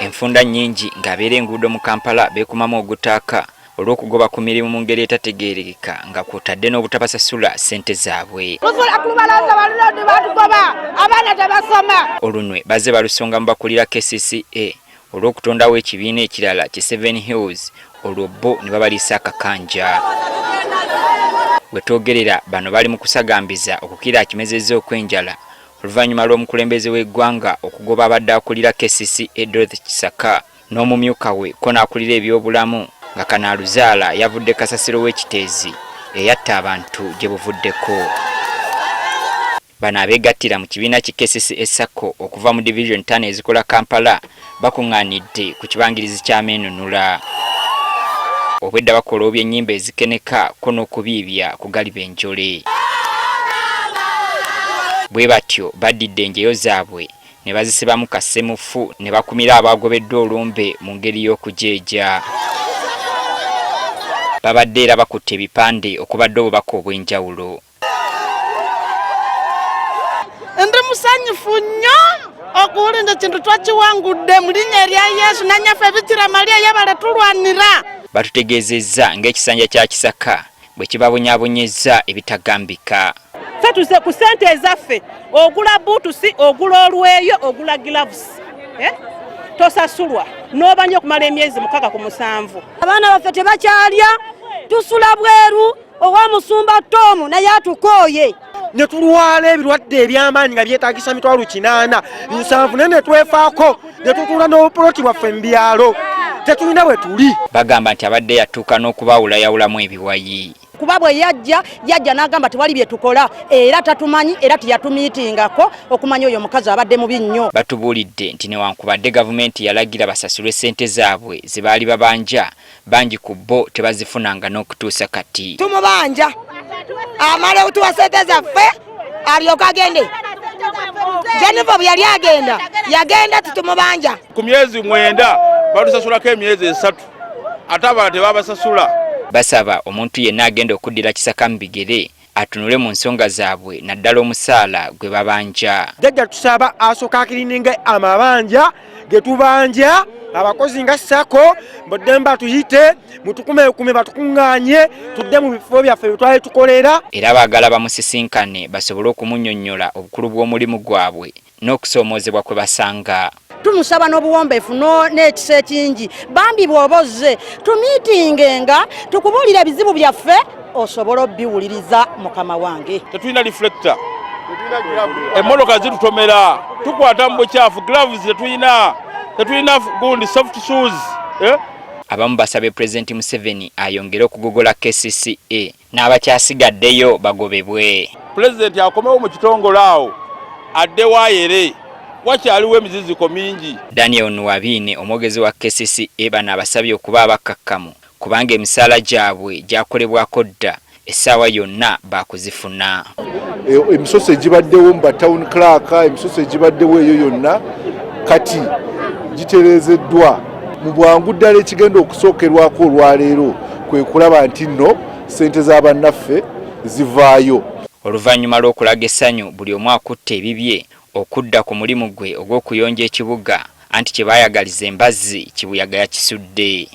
Enfunda nnyingi ng'abeera enguudo mu Kampala beekumamu ogutaaka olw'okugoba ku mirimu mu ngeri etategeerekeka nga kw'otadde n'obutabasasula ssente zaabwe. Olunwe bazze balusonga mu bakulira KCCA olw'okutondawo ekibiina ekirala ki Seven Hills olwo bo ne babaliisa akakanja. Bwe twogerera bano bali mu kusagambiza okukira akimezezza okwenjala oluvannyuma lw'omukulembeze w'eggwanga okugoba abadde akulira KCCA Dorothy Kisaka n'omumyuka we ko n'akulira ebyobulamu nga Kanaaluzaala yavudde kasasiro w'ekiteezi eyatta abantu gye buvuddeko. Bano abeegattira mu kibiina ki KCCA Sacco okuva mu Division 5 ezikola Kampala bakuŋŋaanidde ku kibangirizi kya Meenunula. Obwedda bakola ebyennyimba ezikeneka ko n'okubiibya ku Galibenjole. Bwe batyo baddidde enjeyo zaabwe ne bazisibamu kassemufu ne bakumira abaagobeddwa olumbe mu ngeri y'okujeeja. Babadde era bakutte ebipande okubadde obubaka obw'enjawulo. Ndi musanyufu nnyo okuwulira ekintu twakiwangudde mu linnya erya Yesu nanyaffe Bikira Maria yabale tulwanira. Batutegeezezza ng'ekisanja kya Kisaka bwe kibabonyaabonyezza ebitagambika. Ffe tuze ku ssente ezaffe ogula buutusi ogula olweyo ogula gilavusi tosasulwa n'obanya okumala emyezi 6 ku 7. Abaana baffe tebakyalya tusula bweru owa musumba Tomu naye atukooye. Ne tulwala ebirwadde eby'amaanyi nga byetaagisa 800 7 ne twefaako ne tutuula n'obupoloti bwaffe mu byalo tetulina bwe tuli. Bagamba nti abadde yatuuka n'okubawulayawulamu ebiwayi. Kuba bwe yajja n'agamba tewali bye tukola era tatumanyi era tiyatumiitingako okumanya oyo omukazi abadde mubi nnyo. Batubuulidde nti newankubadde gavumenti yalagira basasulwe ssente zaabwe ze baali babanja bangi ku bo tebazifunanga n'okutuusa kati. Tumubanja amale otuwa ssente zaffe alyoka agende. Jennifer bwe yali yagenda tutumubanja. Ku myezi 9 balusasulako emyezi 3 ate abalala tebabasasula. Basaba omuntu yenna agenda okuddira Kisaka mu bigere atunule mu nsonga zaabwe naddala omusaala gwe babanja. Jjajja tusaba asooka akirininga amabanja ge tubanja abakozi nga Sacco Mbodemba tuyite mutukume batukuŋŋaanye tudde mu bifo byaffe bye twali tukolera. Era baagala bamusisinkane basobole okumunnyonnyola obukulu bw'omulimu gwabwe n'okusoomoozebwa kwe basanga. Tumusaba n'obuwombeefu n'ekisa ekingi bambi bw'obozze tumiitingenga tukubuulira ebizibu byaffe osobola obbiwuliriza mukama wange. Tetulina reflector, emmotoka zitutomera, tukwata mu bukyafu, gloves tetulina gundi soft shoes. Abamu basabye Pulezidenti Museveni ayongere okugogola KCCA n'abakyasigaddeyo bagobebwe. Pulezidenti akomewo mu kitongole awo adde waayere wakyaliwo emiziziko mingi. Daniel Nuwabine omwogezi wa KCCA bano abasabye okuba abakakkamu kubanga emisaala gyabwe gyakolebwako dda essaawa yonna baakuzifuna. Emisoso egibaddewo mu batown clerk emisoso egibaddewo eyo yonna kati gitereezeddwa mu bwangu ddala ekigenda okusookerwako olwaleero kwe kulaba nti nno ssente z'abannaffe zivaayo. Oluvannyuma lw'okulaga essanyu buli omu akutte ebibye okudda ku mulimu gwe ogw'okuyonja ekibuga anti kye baayagaliza embazzi kibuyaga yakisudde.